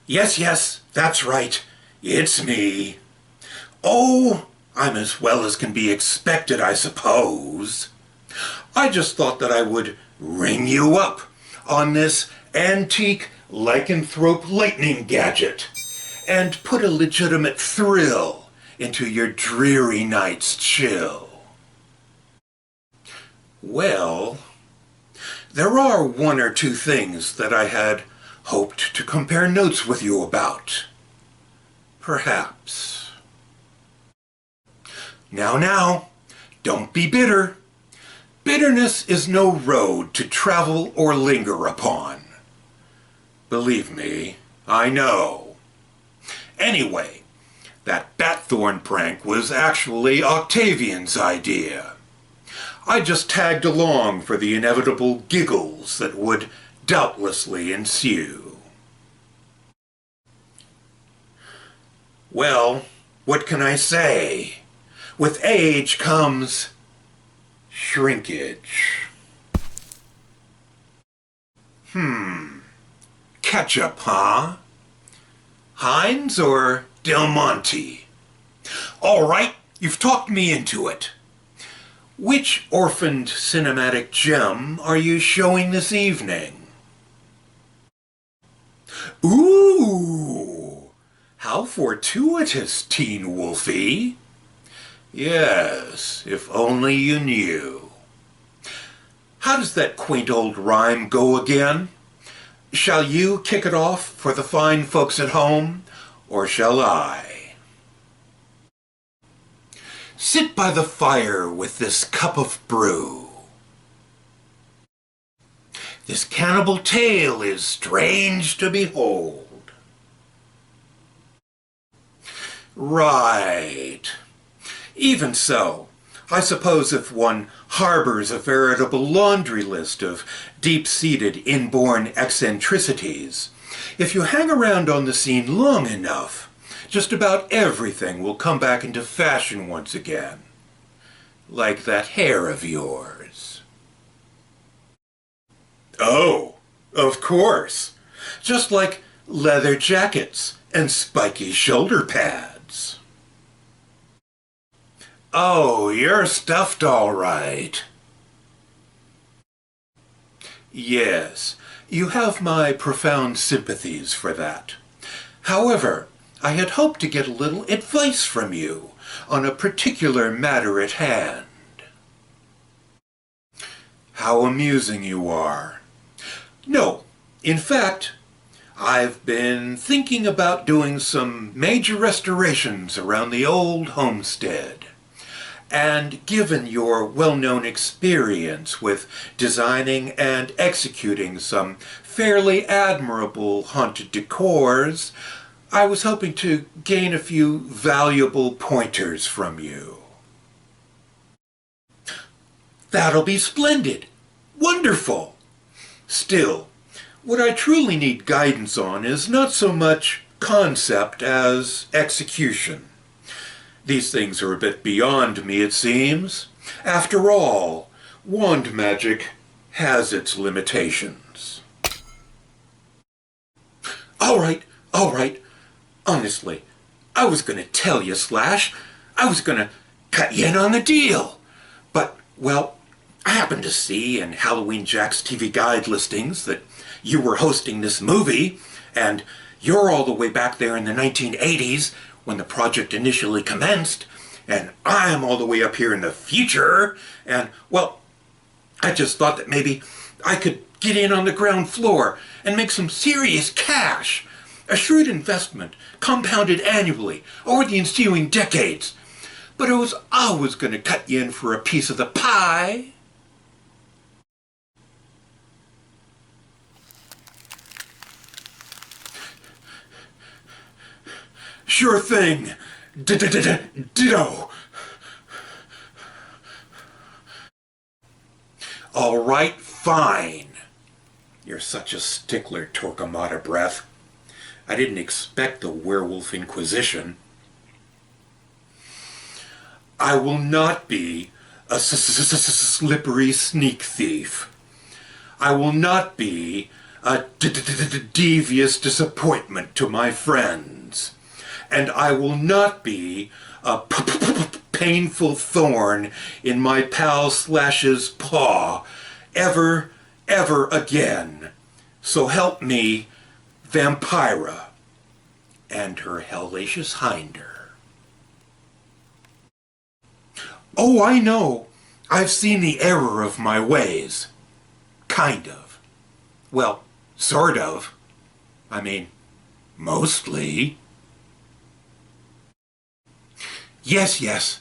Yes, yes, that's right. It's me. Oh, I'm as well as can be expected, I suppose. I just thought that I would ring you up on this antique lycanthrope lightning gadget and put a legitimate thrill into your dreary night's chill. Well, there are one or two things that I had hoped to compare notes with you about. Perhaps. Now, don't be bitter. Bitterness is no road to travel or linger upon. Believe me, I know. Anyway, that Batthorn prank was actually Octavian's idea. I just tagged along for the inevitable giggles that would doubtlessly ensue. Well, what can I say? With age comes shrinkage. Ketchup, huh? Heinz or Del Monte? All right, you've talked me into it. Which orphaned cinematic gem are you showing this evening? Ooh, how fortuitous, Teen Wolfie. Yes, if only you knew. How does that quaint old rhyme go again? Shall you kick it off for the fine folks at home, or shall I? Sit by the fire with this cup of brew. This cannibal tale is strange to behold. Right. Even so, I suppose if one harbors a veritable laundry list of deep-seated inborn eccentricities, if you hang around on the scene long enough, just about everything will come back into fashion once again. Like that hair of yours. Oh, of course. Just like leather jackets and spiky shoulder pads. Oh, you're stuffed all right. Yes, you have my profound sympathies for that. However, I had hoped to get a little advice from you on a particular matter at hand. How amusing you are. No, in fact, I've been thinking about doing some major restorations around the old homestead. And given your well-known experience with designing and executing some fairly admirable haunted decors, I was hoping to gain a few valuable pointers from you. That'll be splendid. Wonderful. Still, what I truly need guidance on is not so much concept as execution. These things are a bit beyond me, it seems. After all, wand magic has its limitations. All right. Honestly, I was going to tell you, Slash. I was going to cut you in on the deal. But, well, I happened to see in Halloween Jack's TV Guide listings that you were hosting this movie, and you're all the way back there in the 1980s when the project initially commenced, and I'm all the way up here in the future, and, well, I just thought that maybe I could get in on the ground floor and make some serious cash. A shrewd investment, compounded annually over the ensuing decades. But I was always going to cut you in for a piece of the pie. Sure thing. Ditto. All right, fine. You're such a stickler, Torquemada Breath. I didn't expect the werewolf inquisition. I will not be a slippery sneak thief. I will not be a devious disappointment to my friends, and I will not be a painful thorn in my pal Slash's paw ever again. So help me, Vampira and her hellacious hinder. Oh, I know. I've seen the error of my ways. Kind of. Well, sort of. I mean, mostly. Yes.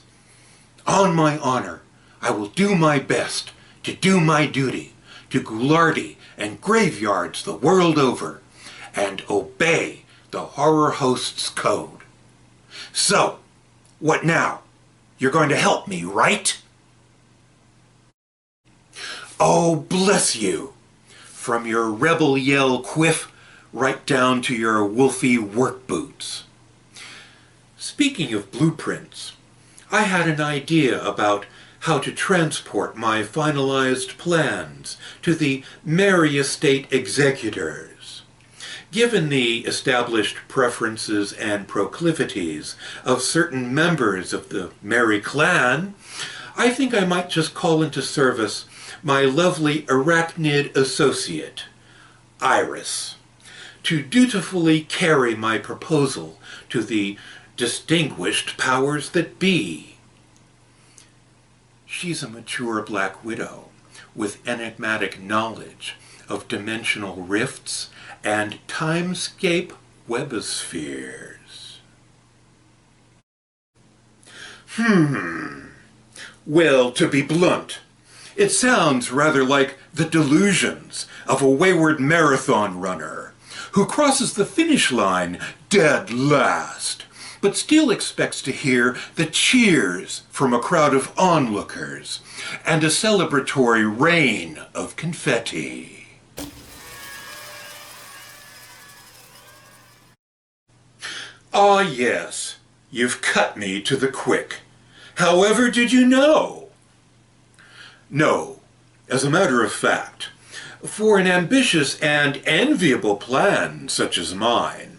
On my honor, I will do my best to do my duty to Ghoulardi and graveyards the world over, and obey the horror host's code. So, what now? You're going to help me, right? Oh, bless you! From your rebel yell quiff right down to your wolfy work boots. Speaking of blueprints, I had an idea about how to transport my finalized plans to the Merry Estate executors. Given the established preferences and proclivities of certain members of the Merry clan, I think I might just call into service my lovely arachnid associate, Iris, to dutifully carry my proposal to the distinguished powers that be. She's a mature black widow with enigmatic knowledge of dimensional rifts and timescape webospheres. Well, to be blunt, it sounds rather like the delusions of a wayward marathon runner who crosses the finish line dead last, but still expects to hear the cheers from a crowd of onlookers and a celebratory rain of confetti. Ah, yes, you've cut me to the quick. However did you know? No, as a matter of fact, for an ambitious and enviable plan such as mine,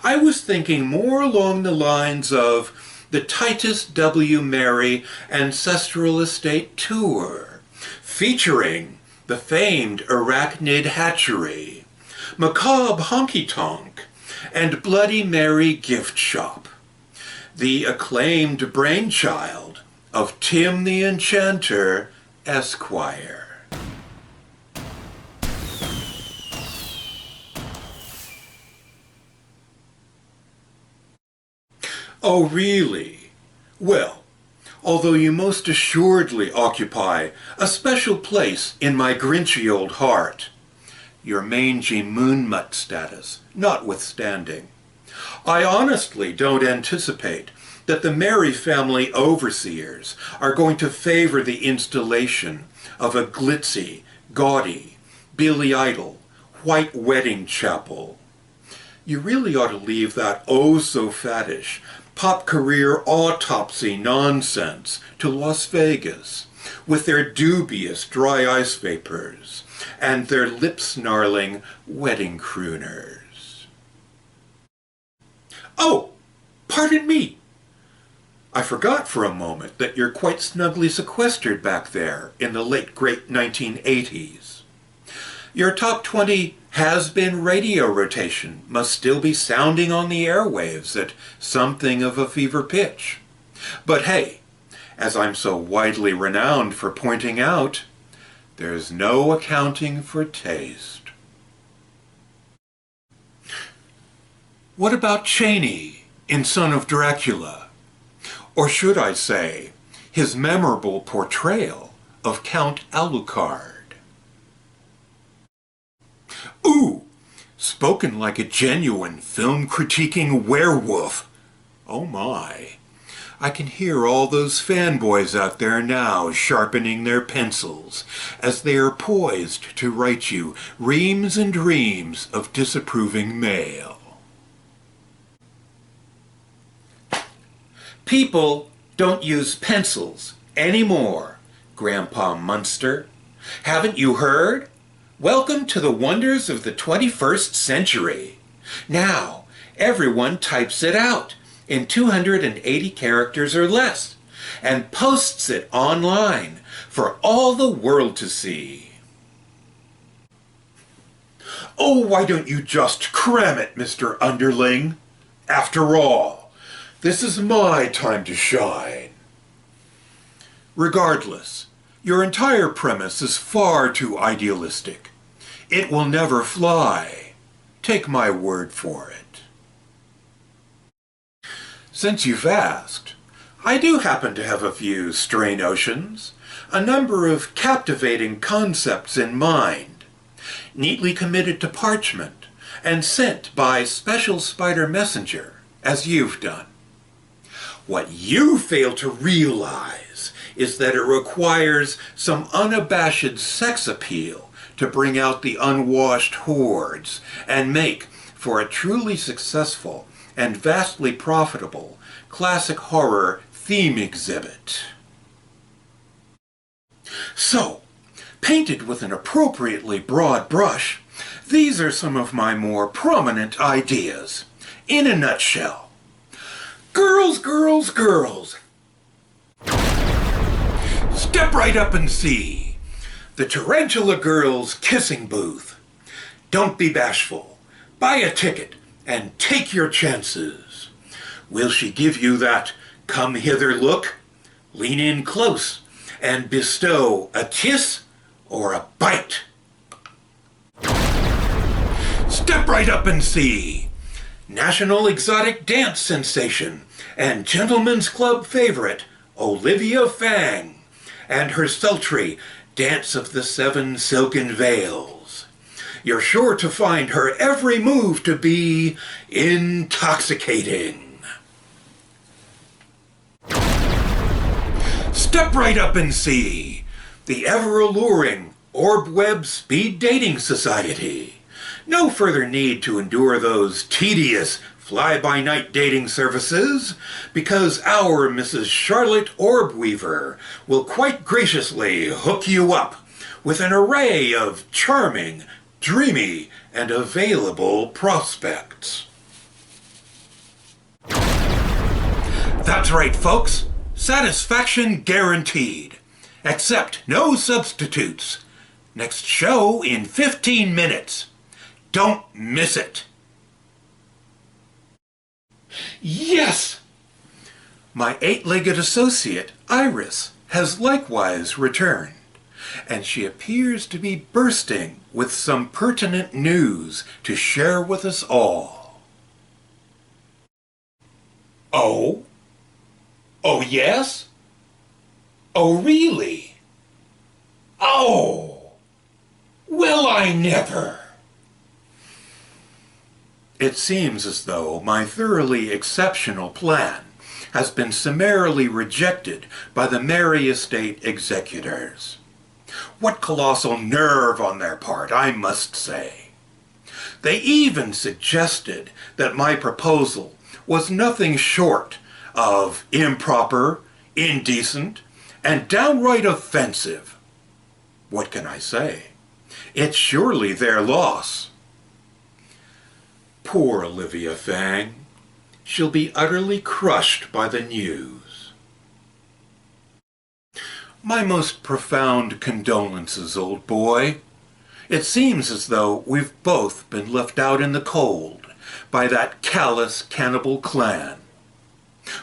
I was thinking more along the lines of the Titus W. Merry Ancestral Estate Tour, featuring the famed Arachnid Hatchery, Macabre Honky Tonk, and Bloody Mary Gift Shop, the acclaimed brainchild of Tim the Enchanter, Esquire. Oh, really? Well, although you most assuredly occupy a special place in my grinchy old heart, your mangy moonmutt status notwithstanding, I honestly don't anticipate that the Merry family overseers are going to favor the installation of a glitzy, gaudy, Billy Idol, white wedding chapel. You really ought to leave that oh-so-faddish pop career autopsy nonsense to Las Vegas, with their dubious dry ice vapors and their lip-snarling wedding crooners. Oh, pardon me. I forgot for a moment that you're quite snugly sequestered back there in the late great 1980s. Your top 20 has-been radio rotation must still be sounding on the airwaves at something of a fever pitch. But hey, as I'm so widely renowned for pointing out, there's no accounting for taste. What about Cheney in Son of Dracula? Or should I say, his memorable portrayal of Count Alucard? Ooh, spoken like a genuine film-critiquing werewolf. Oh my. I can hear all those fanboys out there now sharpening their pencils as they are poised to write you reams and reams of disapproving mail. People don't use pencils anymore, Grandpa Munster. Haven't you heard? Welcome to the wonders of the 21st century. Now, everyone types it out in 280 characters or less and posts it online for all the world to see. Oh, why don't you just cram it, Mr. Underling? After all, this is my time to shine. Regardless, your entire premise is far too idealistic. It will never fly. Take my word for it. Since you've asked, I do happen to have a few stray notions, a number of captivating concepts in mind, neatly committed to parchment and sent by special spider messenger, as you've done. What you fail to realize is that it requires some unabashed sex appeal to bring out the unwashed hordes and make for a truly successful and vastly profitable classic horror theme exhibit. So, painted with an appropriately broad brush, these are some of my more prominent ideas. In a nutshell, girls, girls, girls. Step right up and see the Tarantula Girls Kissing Booth. Don't be bashful. Buy a ticket and take your chances. Will she give you that come hither look? Lean in close and bestow a kiss or a bite. Step right up and see national exotic dance sensation and gentlemen's club favorite Olivia Fang and her sultry Dance of the Seven Silken Veils. You're sure to find her every move to be intoxicating. Step right up and see the ever-alluring Orb Web Speed Dating Society. No further need to endure those tedious fly-by-night dating services, because our Mrs. Charlotte Orbweaver will quite graciously hook you up with an array of charming, dreamy, and available prospects. That's right, folks. Satisfaction guaranteed. Accept no substitutes. Next show in 15 minutes. Don't miss it. Yes! My eight-legged associate, Iris, has likewise returned, and she appears to be bursting with some pertinent news to share with us all. Oh? Oh, yes? Oh, really? Oh! Well, I never! It seems as though my thoroughly exceptional plan has been summarily rejected by the Mary Estate executors. What colossal nerve on their part, I must say. They even suggested that my proposal was nothing short of improper, indecent, and downright offensive. What can I say? It's surely their loss. Poor Olivia Fang. She'll be utterly crushed by the news. My most profound condolences, old boy. It seems as though we've both been left out in the cold by that callous cannibal clan.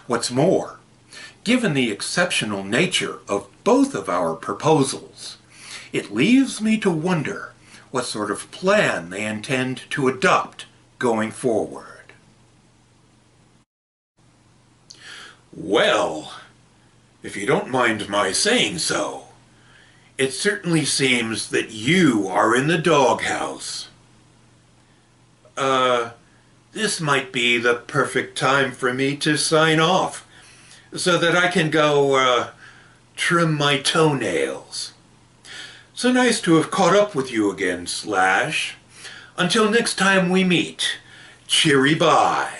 What's more, given the exceptional nature of both of our proposals, it leaves me to wonder what sort of plan they intend to adopt going forward. Well, if you don't mind my saying so, it certainly seems that you are in the doghouse. This might be the perfect time for me to sign off, so that I can go, trim my toenails. So nice to have caught up with you again, Slash. Until next time we meet, cheery bye.